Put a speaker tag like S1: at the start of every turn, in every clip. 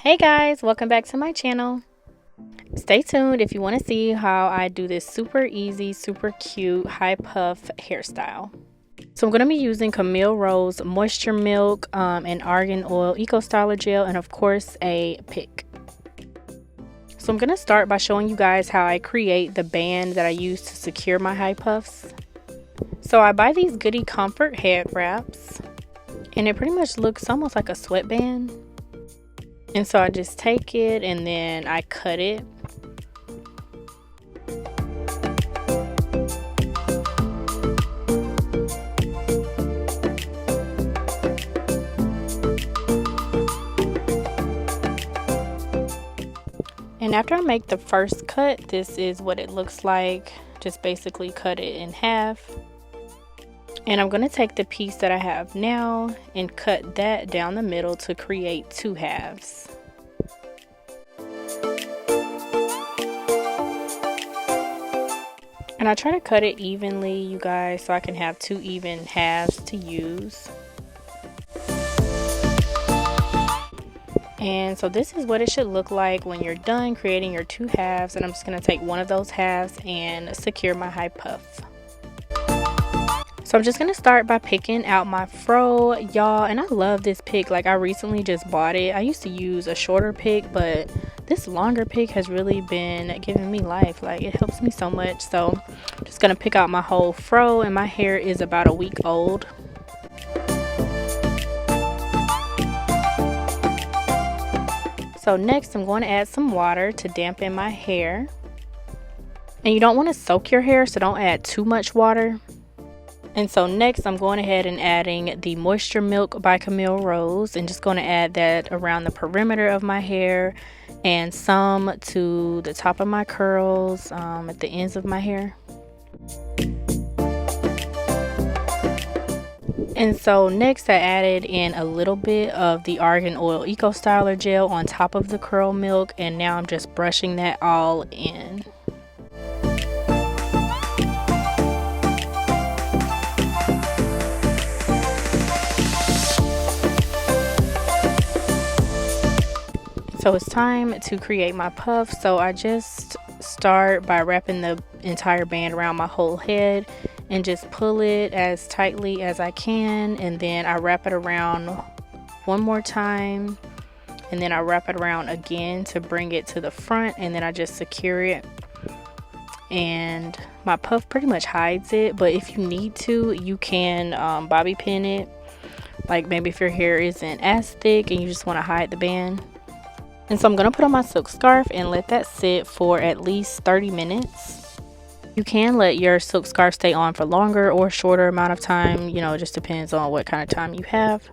S1: Hey guys, welcome back to my channel. Stay tuned if you want to see how I do this super easy, super cute high puff hairstyle. So I'm going to be using Camille Rose Moisture Milk and Argan Oil Eco Styler Gel, and of course a pick. So I'm going to start by showing you guys how I create the band that I use to secure my high puffs. So I buy these Goody Comfort head wraps, and it pretty much looks almost like a sweatband. And so I just take it and then I cut it. And after I make the first cut, this is what it looks like. Just basically cut it in half. And I'm going to take the piece that I have now and cut that down the middle to create two halves. And I try to cut it evenly, you guys, so I can have two even halves to use. And so this is what it should look like when you're done creating your two halves. And I'm just going to take one of those halves and secure my high puff. So I'm just going to start by picking out my fro, y'all, and I love this pick. Like, I recently just bought it. I used to use a shorter pick, but this longer pick has really been giving me life. Like, it helps me so much. So I'm just going to pick out my whole fro, and my hair is about a week old. So next I'm going to add some water to dampen my hair. And you don't want to soak your hair, so don't add too much water. And so next I'm going ahead and adding the Moisture Milk by Camille Rose, and just going to add that around the perimeter of my hair and some to the top of my curls, at the ends of my hair. And so next I added in a little bit of the Argan Oil Eco Styler Gel on top of the curl milk, and now I'm just brushing that all in. So it's time to create my puff. So I just start by wrapping the entire band around my whole head and just pull it as tightly as I can, and then I wrap it around one more time, and then I wrap it around again to bring it to the front, and then I just secure it. And my puff pretty much hides it, but if you need to, you can bobby pin it, like maybe if your hair isn't as thick and you just want to hide the band. And so I'm going to put on my silk scarf and let that sit for at least 30 minutes. You can let your silk scarf stay on for longer or shorter amount of time. You know, it just depends on what kind of time you have.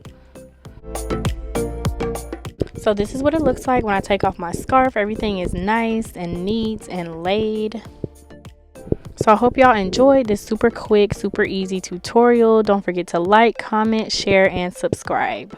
S1: So this is what it looks like when I take off my scarf. Everything is nice and neat and laid. So I hope y'all enjoyed this super quick, super easy tutorial. Don't forget to like, comment, share, and subscribe.